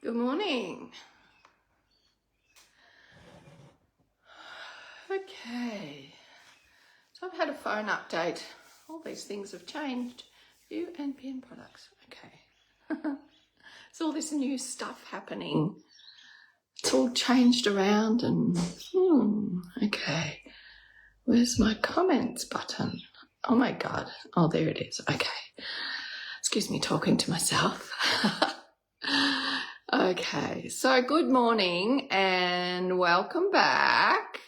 Good morning. Okay, so I've had a phone update. All these things have changed. View and pen products. Okay. It's all this new stuff happening. It's all changed around and okay. Where's my comments button? Oh my God. Oh, there it is. Okay. Excuse me talking to myself. Okay, so good morning and welcome back.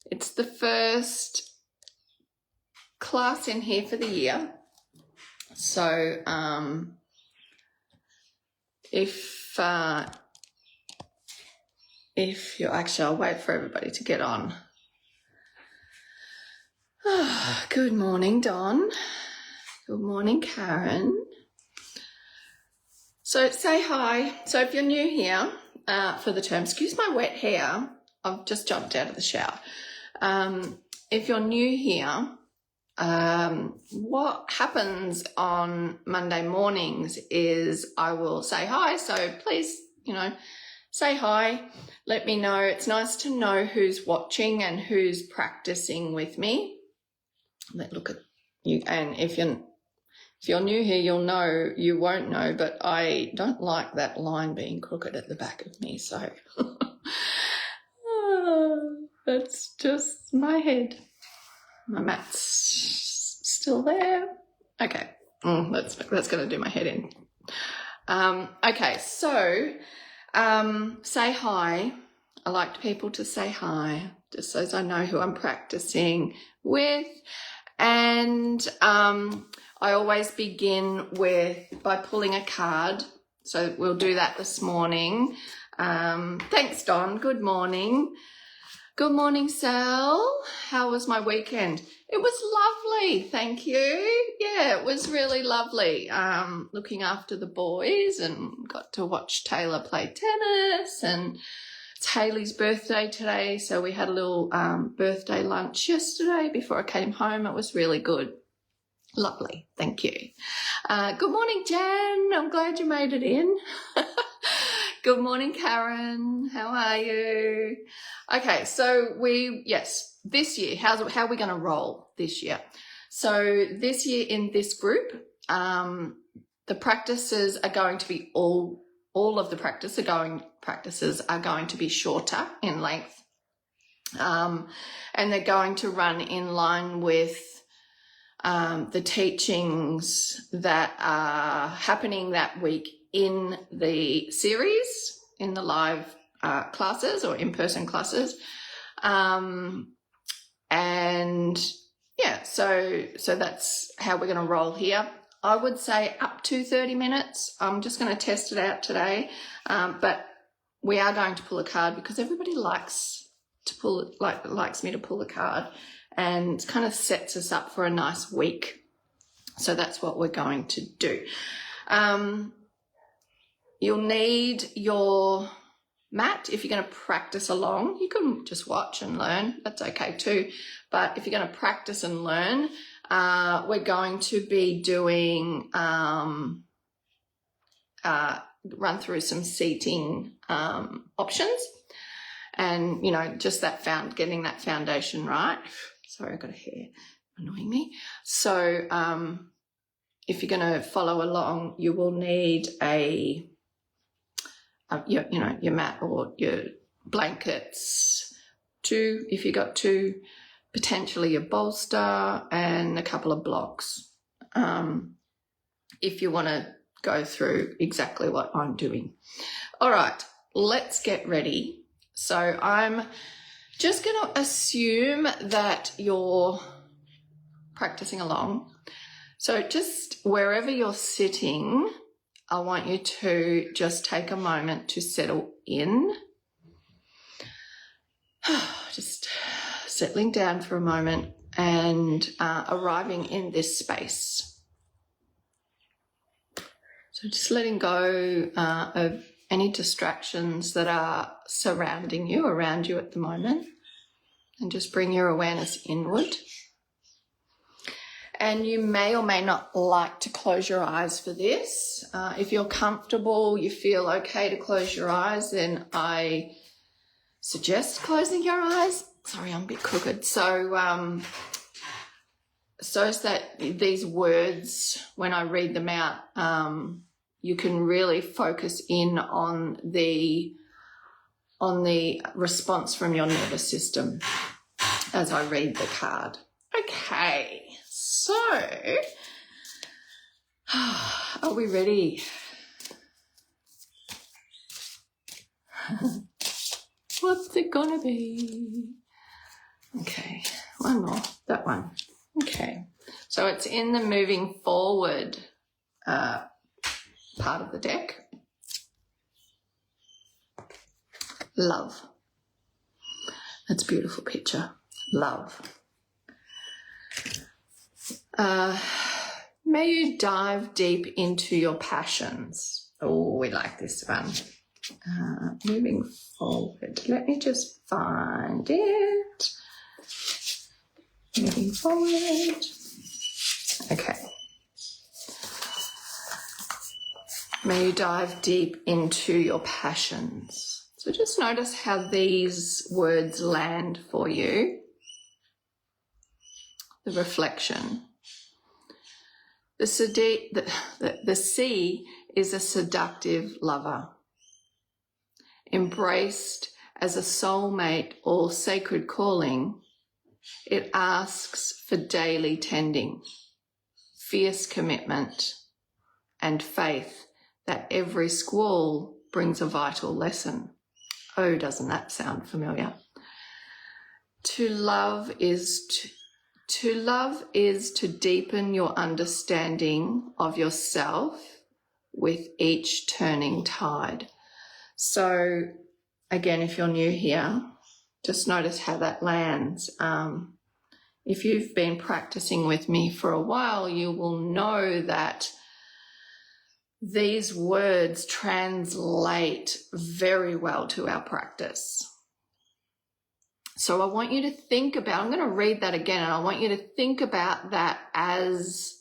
It's the first class in here for the year. So if you actually, I'll wait for everybody to get on. Good morning, Don. Good morning, Karen. So say hi. So if you're new here for the term, excuse my wet hair. I've just jumped out of the shower. If you're new here, what happens on Monday mornings is I will say hi. So please, say hi. Let me know. It's nice to know who's watching and who's practicing with me. Let's look at you. And if you're new here, you won't know, but I don't like that line being crooked at the back of me. So that's just my head. My mat's still there. Okay, that's going to do my head in. Okay, so say hi. I like people to say hi, just so I know who I'm practicing with. And I always begin by pulling a card. So we'll do that this morning. Thanks, Don. Good morning. Good morning, Sal. How was my weekend? It was lovely, thank you. Yeah, it was really lovely. Looking after the boys and got to watch Taylor play tennis, and it's Hayley's birthday today, so we had a little birthday lunch yesterday before I came home. It was really good. Lovely, thank you. Good morning, Jen. I'm glad you made it in. Good morning, Karen. How are you? Okay, so this year, how are we going to roll this year? So this year in this group, the practices are going to be all of the practices are going to be shorter in length, and they're going to run in line with the teachings that are happening that week in the series, in the live classes or in-person classes. And yeah, so that's how we're going to roll here. I would say up to 30 minutes. I'm just going to test it out today. But we are going to pull a card because everybody likes me to pull a card, and kind of sets us up for a nice week. So that's what we're going to do. You'll need your mat if you're going to practice along. You can just watch and learn. That's okay too. But if you're going to practice and learn, we're going to be doing run through some seating options, and just getting that foundation right. Sorry, I got a hair annoying me. So if you're going to follow along, you will need your mat or your blankets, if you got two, potentially a bolster and a couple of blocks, if you want to go through exactly what I'm doing. All right, let's get ready. So I'm just going to assume that you're practicing along. So just wherever you're sitting, I want you to just take a moment to settle in. Just settling down for a moment and arriving in this space. So just letting go of any distractions that are surrounding you, around you at the moment, and just bring your awareness inward. And you may or may not like to close your eyes for this. If you're comfortable, you feel okay to close your eyes, then I suggest closing your eyes. Sorry, I'm a bit crooked. So as that these words, when I read them out, you can really focus in on the response from your nervous system as I read the card. Okay, so are we ready? What's it gonna be? Okay, one more, that one. Okay, so it's in the moving forward part of the deck. Love. That's a beautiful picture. Love. May you dive deep into your passions. Oh, we like this one. Moving forward. Let me just find it. Moving forward. Okay. May you dive deep into your passions. So just notice how these words land for you. The reflection. The sea is a seductive lover. Embraced as a soulmate or sacred calling, it asks for daily tending, fierce commitment, and faith that every squall brings a vital lesson. Oh, doesn't that sound familiar? To love is to deepen your understanding of yourself with each turning tide. So again, if you're new here, just notice how that lands. If you've been practicing with me for a while, you will know that these words translate very well to our practice. So I want you to think about, I'm going to read that again, and I want you to think about that as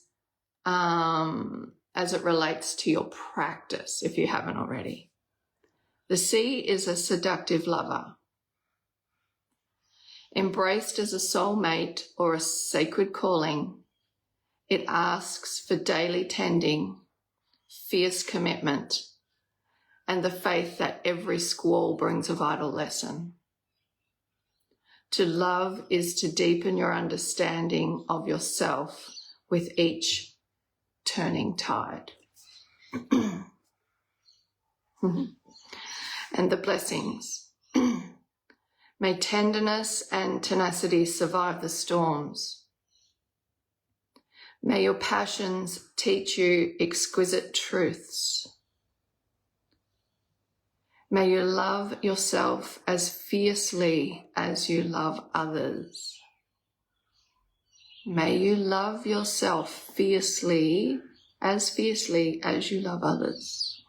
it relates to your practice, if you haven't already. The sea is a seductive lover. Embraced as a soulmate or a sacred calling, it asks for daily tending, fierce commitment, and the faith that every squall brings a vital lesson. To love is to deepen your understanding of yourself with each turning tide. And the blessings. May tenderness and tenacity survive the storms. May your passions teach you exquisite truths. May you love yourself as fiercely as you love others. May you love yourself fiercely as you love others.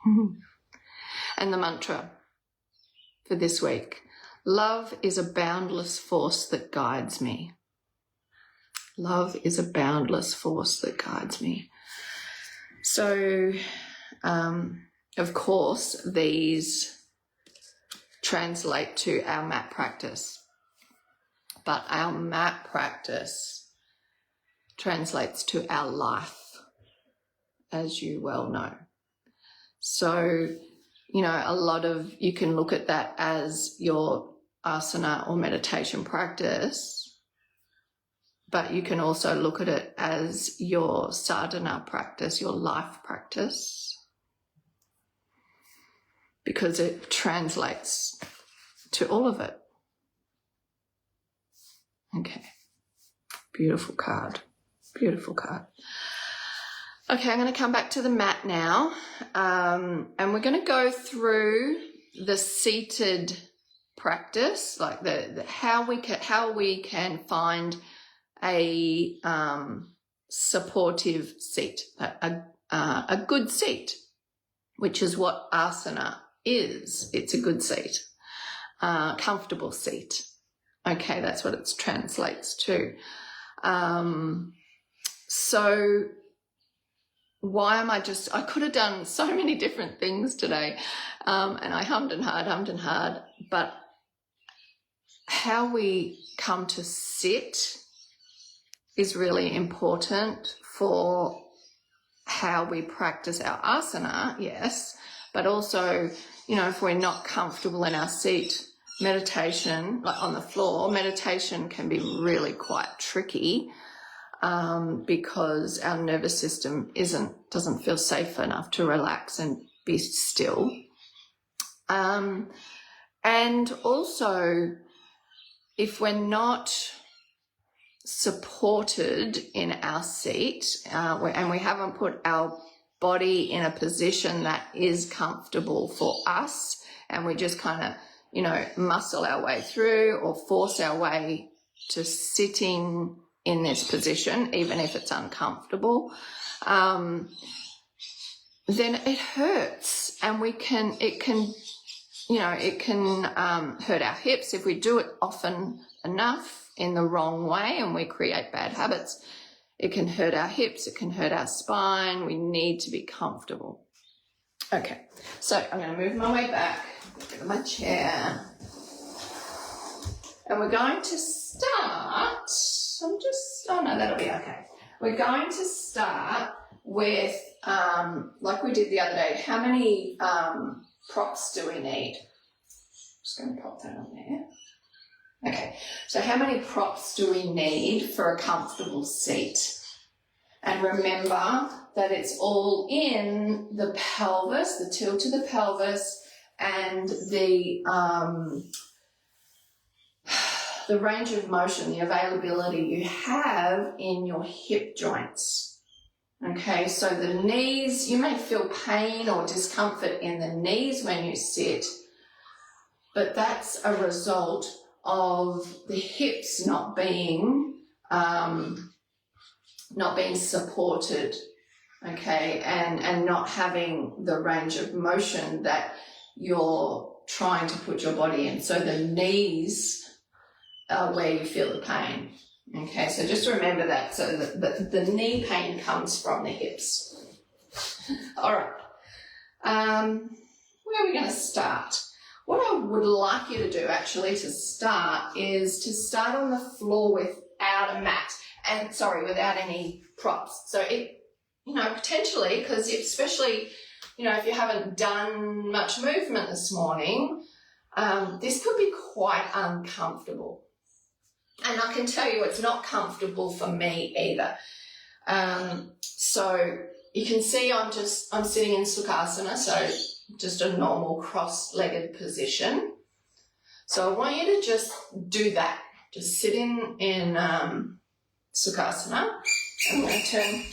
And the mantra for this week. Love is a boundless force that guides me. Love is a boundless force that guides me. So, of course, these translate to our mat practice, but our mat practice translates to our life, as you well know. So, you know, you can look at that as your asana or meditation practice, but you can also look at it as your sadhana practice, your life practice, because it translates to all of it. Okay, beautiful card, beautiful card. Okay, I'm going to come back to the mat now, and we're going to go through the seated practice, like the how we can find a supportive seat, a good seat, which is what asana is. It's a good seat, comfortable seat. Okay, that's what it translates to. So why am I could have done so many different things today, and I hummed and hard, but how we come to sit is really important for how we practice our asana, yes, but also, you know, if we're not comfortable in our seat, meditation, like on the floor, meditation can be really quite tricky, because our nervous system doesn't feel safe enough to relax and be still. And also, if we're not supported in our seat, and we haven't put our body in a position that is comfortable for us, and we just kind of, you know, muscle our way through or force our way to sitting in this position, even if it's uncomfortable, then it hurts, and it can hurt our hips if we do it often enough in the wrong way and we create bad habits. It can hurt our hips, it can hurt our spine. We need to be comfortable. Okay, so I'm going to move my way back, get to my chair, and we're going to start, that'll be okay. We're going to start with, like we did the other day, how many props do we need? Just going to pop that on there. Okay, so how many props do we need for a comfortable seat? And remember that it's all in the pelvis, the tilt of the pelvis, and the range of motion, the availability you have in your hip joints. Okay, so the knees, you may feel pain or discomfort in the knees when you sit, but that's a result of the hips not being supported, okay, and not having the range of motion that you're trying to put your body in. So the knees are where you feel the pain. Okay, so just remember that. So the knee pain comes from the hips. All right. Where are we going to start? What I would like you to do actually to start is to start on the floor without a mat without any props. So potentially, because especially, if you haven't done much movement this morning, this could be quite uncomfortable. And I can tell you it's not comfortable for me either. So you can see I'm sitting in Sukhasana, so just a normal cross-legged position. So I want you to just do that. Just sit in Sukhasana. I'm going to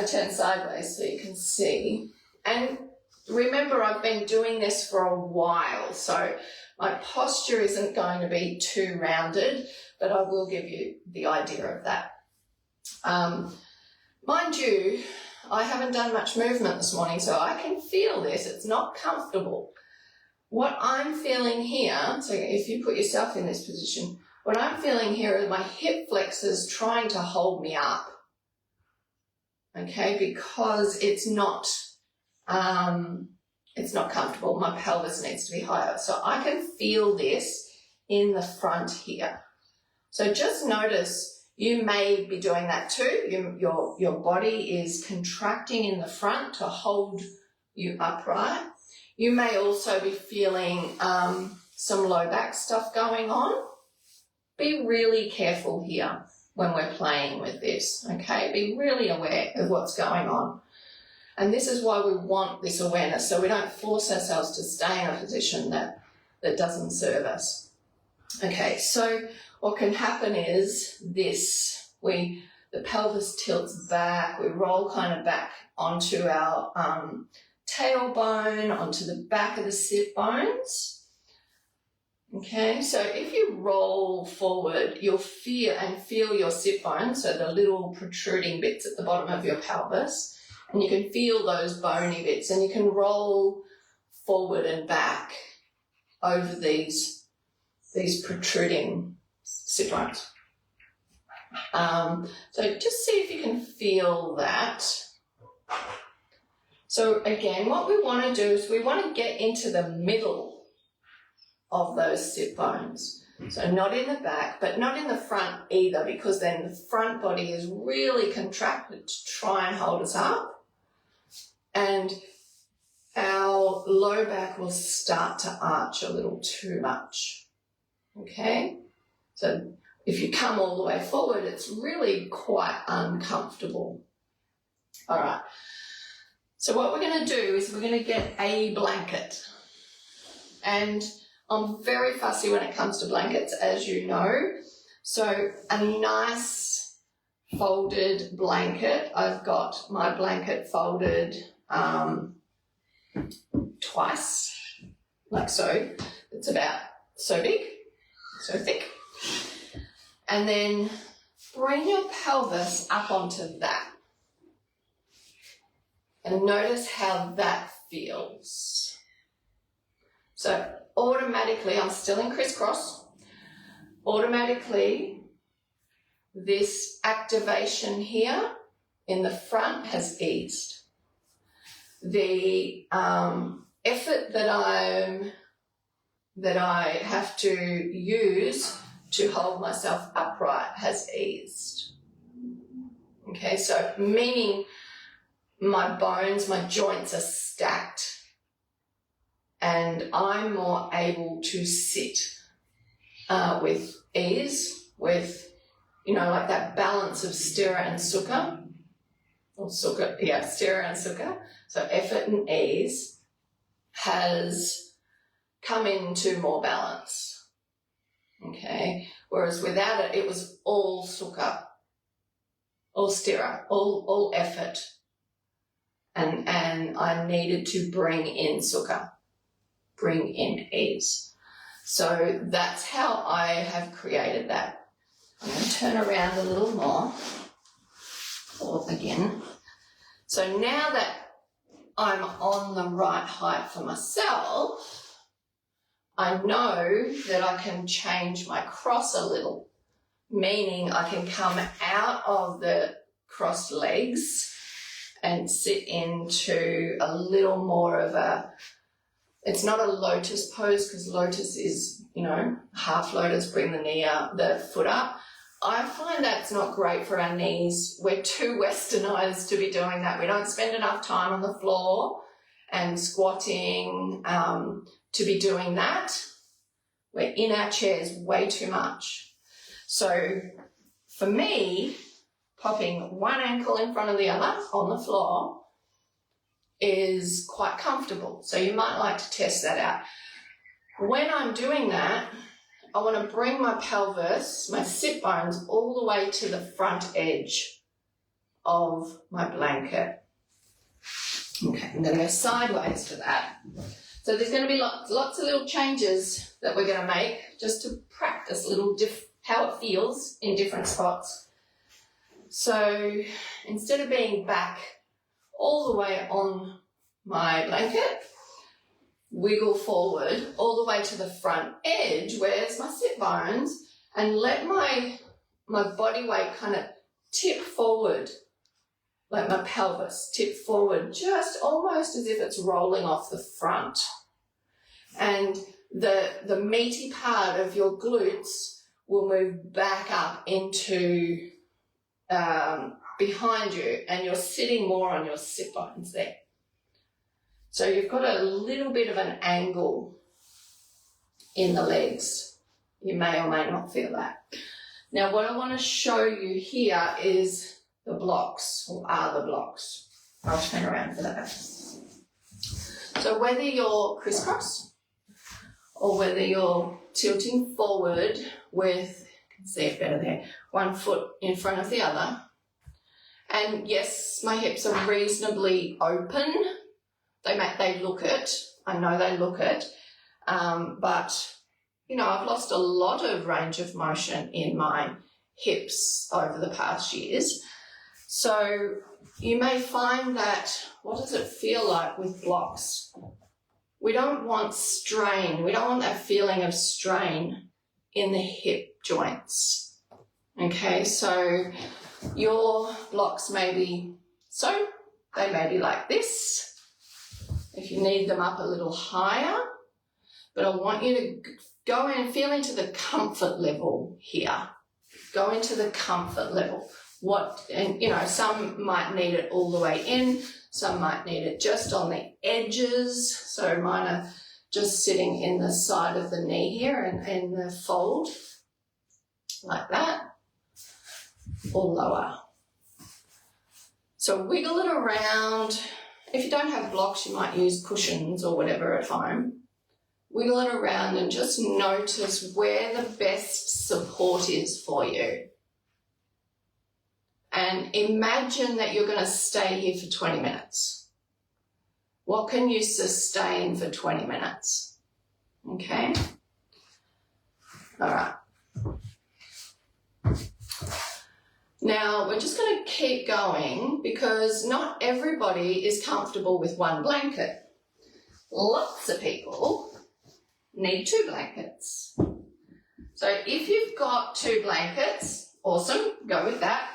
turn sideways so you can see. And remember, I've been doing this for a while, so my posture isn't going to be too rounded, but I will give you the idea of that. Mind you, I haven't done much movement this morning, so I can feel this. It's not comfortable. What I'm feeling here, so if you put yourself in this position, what I'm feeling here is my hip flexors trying to hold me up, okay, because it's not comfortable. My pelvis needs to be higher. So I can feel this in the front here. So just notice you may be doing that too. Your body is contracting in the front to hold you upright. You may also be feeling some low back stuff going on. Be really careful here when we're playing with this, okay? Be really aware of what's going on. And this is why we want this awareness, so we don't force ourselves to stay in a position that doesn't serve us. Okay, so what can happen is this. The pelvis tilts back, we roll kind of back onto our tailbone, onto the back of the sit bones. Okay, so if you roll forward, you'll feel your sit bones, so the little protruding bits at the bottom of your pelvis, and you can feel those bony bits, and you can roll forward and back over these protruding sit bones. So just see if you can feel that. So again, what we want to do is we want to get into the middle of those sit bones. So not in the back, but not in the front either, because then the front body is really contracted to try and hold us up. And our low back will start to arch a little too much. Okay? So if you come all the way forward, it's really quite uncomfortable. All right. So what we're going to do is we're going to get a blanket. And I'm very fussy when it comes to blankets, as you know. So a nice folded blanket. I've got my blanket folded twice, like so. It's about so big, so thick. And then bring your pelvis up onto that. And notice how that feels. So automatically, I'm still in crisscross, automatically this activation here in the front has eased. The effort that I have to use to hold myself upright has eased. Okay, so meaning my bones, my joints are stacked and I'm more able to sit with ease, with, you know, like that balance of sthira and sukha. Or sukha, yeah, sthira and sukha. So effort and ease has come into more balance. Okay, whereas without it, it was all sukha, all sthira, all effort. And I needed to bring in sukha, bring in ease. So that's how I have created that. I'm going to turn around a little more, or again. So now that I'm on the right height for myself, I know that I can change my cross a little, meaning I can come out of the crossed legs and sit into a little more of a, it's not a lotus pose because lotus is, you know, half lotus, bring the knee up, the foot up. I find that's not great for our knees. We're too westernized to be doing that. We don't spend enough time on the floor and squatting to be doing that. We're in our chairs way too much. So for me, popping one ankle in front of the other on the floor is quite comfortable. So you might like to test that out. When I'm doing that, I want to bring my pelvis, my sit bones, all the way to the front edge of my blanket. Okay, I'm going to go sideways for that. So there's going to be lots of little changes that we're going to make just to practice how it feels in different spots. So instead of being back all the way on my blanket, wiggle forward all the way to the front edge, where's my sit bones, and let my body weight kind of tip forward, like my pelvis tip forward, just almost as if it's rolling off the front. And the meaty part of your glutes will move back up into behind you, and you're sitting more on your sit bones there. So you've got a little bit of an angle in the legs. You may or may not feel that. Now what I want to show you here is the blocks, or are the blocks. I'll turn around for that. So whether you're crisscross or whether you're tilting forward with, you can see it better there, one foot in front of the other. And yes, my hips are reasonably open. They look it. I know they look it. But, you know, I've lost a lot of range of motion in my hips over the past years. So you may find that, what does it feel like with blocks? We don't want strain. We don't want that feeling of strain in the hip joints. Okay, so your blocks may be they may be like this. If you need them up a little higher, but I want you to go in and feel into the comfort level here. Go into the comfort level. Some might need it all the way in, some might need it just on the edges. So mine are just sitting in the side of the knee here and in the fold, like that, or lower. So wiggle it around. If you don't have blocks, you might use cushions or whatever at home. Wiggle it around and just notice where the best support is for you. And imagine that you're going to stay here for 20 minutes. What can you sustain for 20 minutes? Okay? All right. Now, we're just going to keep going because not everybody is comfortable with one blanket. Lots of people need 2 blankets. So if you've got 2 blankets, awesome, go with that.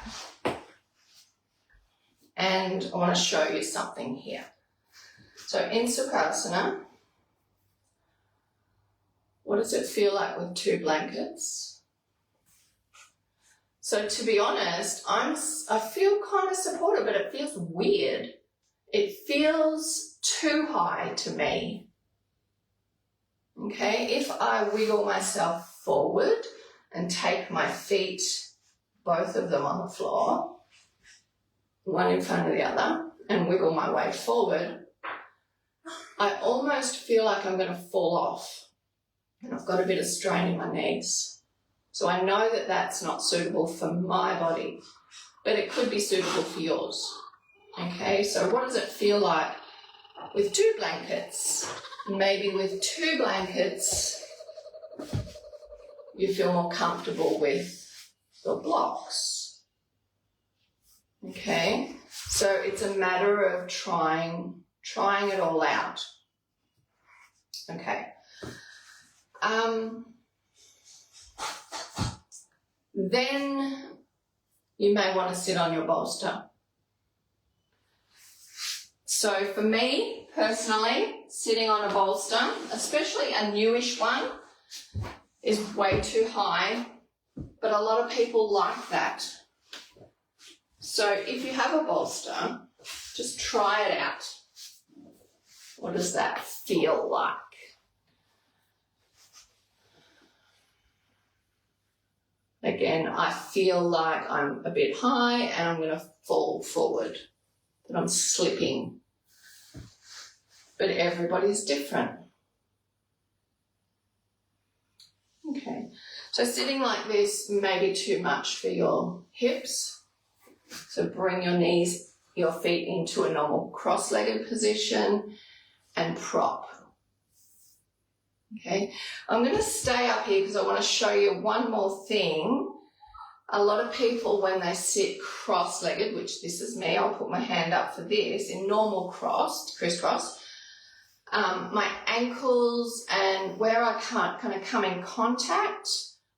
And I want to show you something here. So in Sukhasana, what does it feel like with 2 blankets? So to be honest, I feel kind of supported, but it feels weird. It feels too high to me. Okay, if I wiggle myself forward and take my feet, both of them on the floor, one in front of the other, and wiggle my way forward, I almost feel like I'm going to fall off. And I've got a bit of strain in my knees. So I know that that's not suitable for my body, but it could be suitable for yours. Okay, so what does it feel like with 2 blankets? Maybe with 2 blankets, you feel more comfortable with the blocks. Okay, so it's a matter of trying it all out. Okay. Then you may want to sit on your bolster. So for me, personally, sitting on a bolster, especially a newish one, is way too high, but a lot of people like that. So if you have a bolster, just try it out. What does that feel like? Again, I feel like I'm a bit high and I'm going to fall forward, that I'm slipping. But everybody's different. Okay, so sitting like this may be too much for your hips. So bring your feet into a normal cross-legged position and prop. Okay, I'm going to stay up here because I want to show you one more thing. A lot of people, when they sit cross-legged, which this is me, I'll put my hand up for this, in normal crisscross, my ankles and where I can't kind of come in contact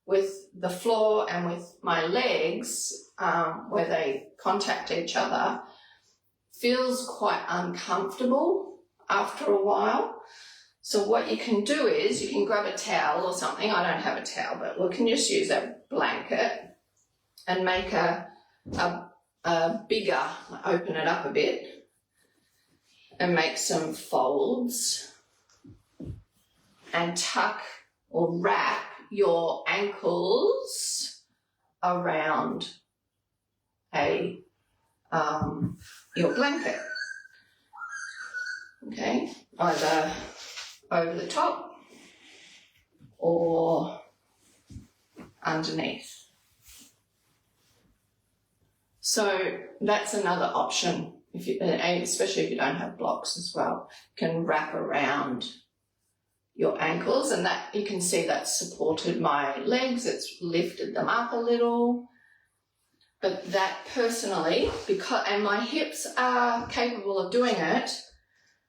with the floor and with my legs, where they contact each other, feels quite uncomfortable after a while. So what you can do is you can grab a towel or something. I don't have a towel, but we can just use a blanket and make a bigger, open it up a bit and make some folds and tuck or wrap your ankles around your blanket. Okay, either over the top or underneath. So that's another option, especially if you don't have blocks as well. You can wrap around your ankles, and that you can see that's supported my legs, it's lifted them up a little. But that personally, and my hips are capable of doing it,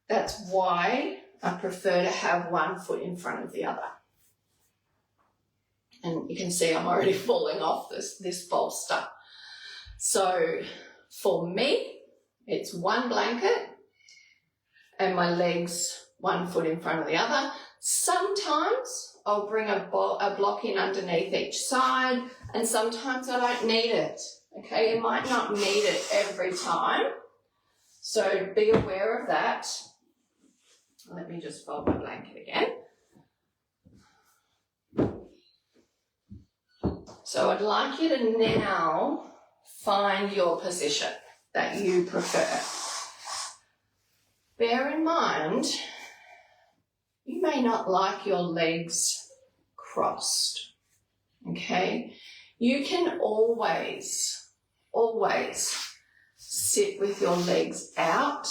that's why I prefer to have one foot in front of the other. And you can see I'm already falling off this bolster. So for me, it's one blanket and my legs 1 foot in front of the other. Sometimes I'll bring a block in underneath each side, and sometimes I don't need it. Okay, you might not need it every time, so be aware of that. Let me just fold my blanket again. So I'd like you to now find your position that you prefer. Bear in mind, you may not like your legs crossed, okay? You can always sit with your legs out,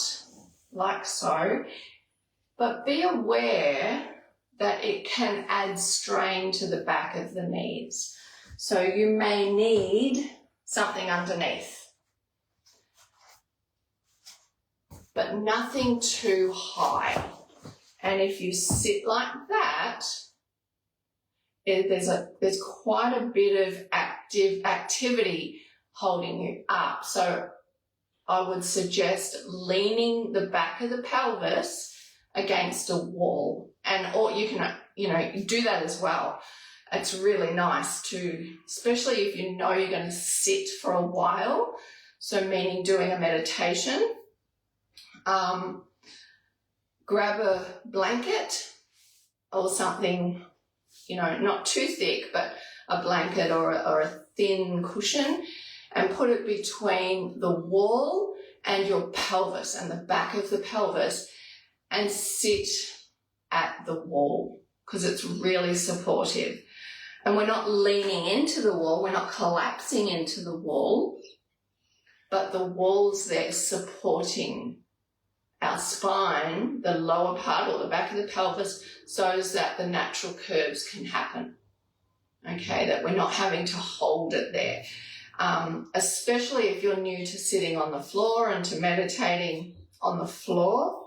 like so, but be aware that it can add strain to the back of the knees. So you may need something underneath, but nothing too high. And if you sit like that, there's quite a bit of activity holding you up. So I would suggest leaning the back of the pelvis against a wall, or you can do that as well. It's really nice to, especially if you know you're going to sit for a while, so meaning doing a meditation. Grab a blanket or something, not too thick, but a blanket or a thin cushion, and put it between the wall and your pelvis and the back of the pelvis, and sit at the wall because it's really supportive. And we're not leaning into the wall, we're not collapsing into the wall, but the wall's there supporting our spine, the lower part or the back of the pelvis, so that the natural curves can happen, okay, that we're not having to hold it there. Especially if you're new to sitting on the floor and to meditating on the floor,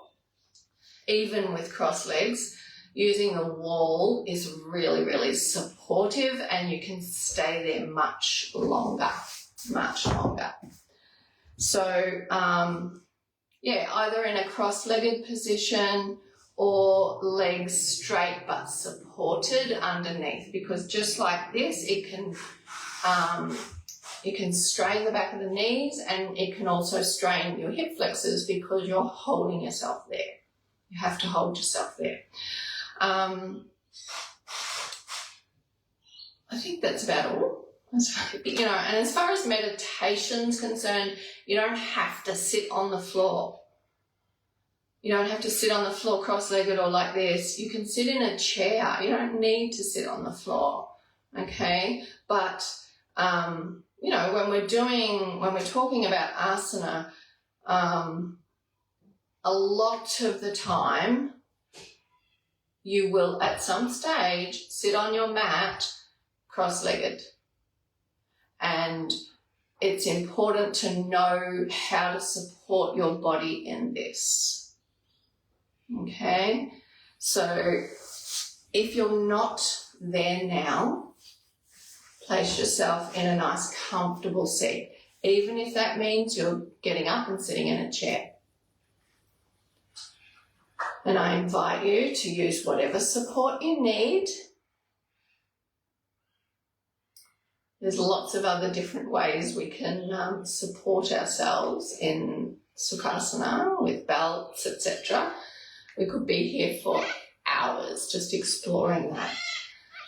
even with cross legs, using the wall is really, really supportive, and you can stay there much longer. So, either in a cross-legged position or legs straight but supported underneath, because just like this, it can strain the back of the knees, and it can also strain your hip flexors because you're holding yourself there. You have to hold yourself there. I think that's about all. And as far as meditation's concerned, you don't have to sit on the floor. You don't have to sit on the floor cross-legged or like this. You can sit in a chair. You don't need to sit on the floor, okay? But, when we're talking about asana, a lot of the time you will at some stage sit on your mat cross-legged. And it's important to know how to support your body in this. Okay? So if you're not there now, place yourself in a nice comfortable seat, even if that means you're getting up and sitting in a chair. And I invite you to use whatever support you need. There's lots of other different ways we can support ourselves in Sukhasana with belts, etc. We could be here for hours just exploring that.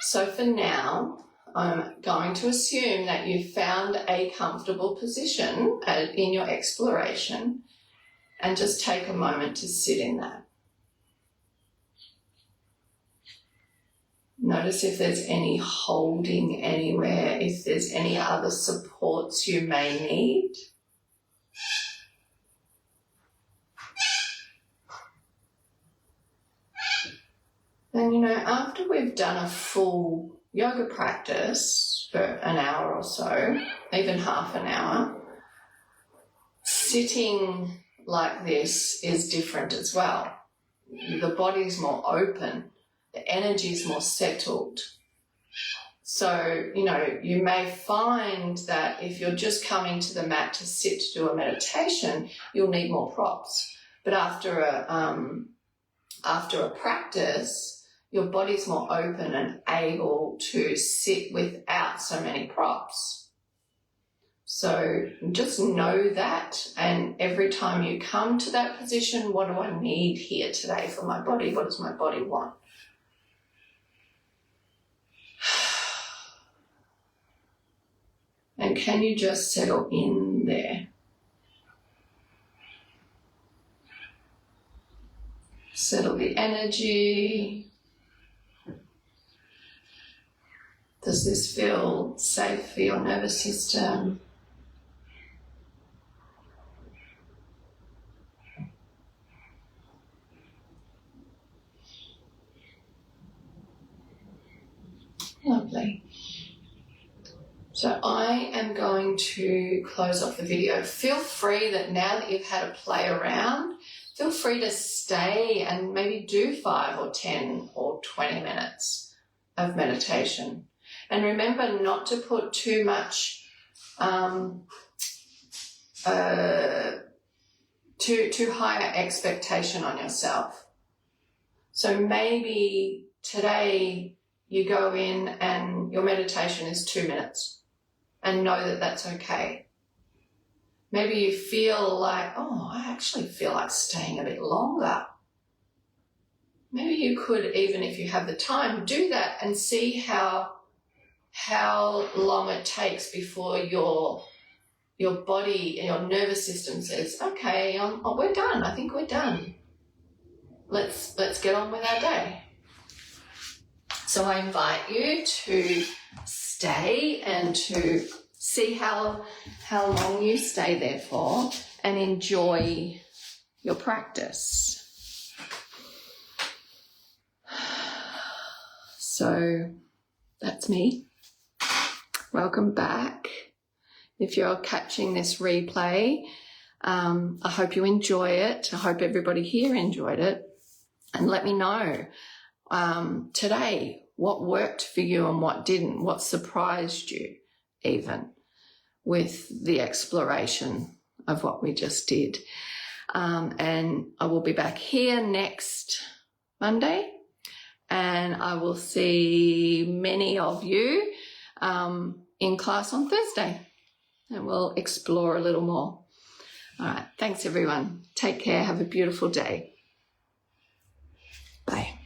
So for now, I'm going to assume that you've found a comfortable position in your exploration, and just take a moment to sit in that. Notice if there's any holding anywhere, if there's any other supports you may need. And after we've done a full yoga practice for an hour or so, even half an hour, sitting like this is different as well. The body's more open. The energy is more settled. So, you know, you may find that if you're just coming to the mat to sit to do a meditation, you'll need more props. But after a practice, your body's more open and able to sit without so many props. So just know that, and every time you come to that position, what do I need here today for my body? What does my body want? And can you just settle in there? Settle the energy. Does this feel safe for your nervous system? Lovely. So I am going to close off the video. Feel free that now that you've had a play around, feel free to stay and maybe do 5 or 10 or 20 minutes of meditation. And remember not to put too much, too high expectation on yourself. So maybe today you go in and your meditation is 2 minutes. And know that that's okay. Maybe you feel like, oh, I actually feel like staying a bit longer. Maybe you could, even if you have the time, do that and see how long it takes before your body and your nervous system says, okay, we're done. I think we're done. Let's get on with our day. So I invite you to stay and to see how long you stay there for and enjoy your practice. So that's me. Welcome back. If you're catching this replay, I hope you enjoy it. I hope everybody here enjoyed it. And let me know today what worked for you and what didn't, what surprised you even with the exploration of what we just did. And I will be back here next Monday, and I will see many of you in class on Thursday, and we'll explore a little more. All right, thanks everyone. Take care. Have a beautiful day. Bye.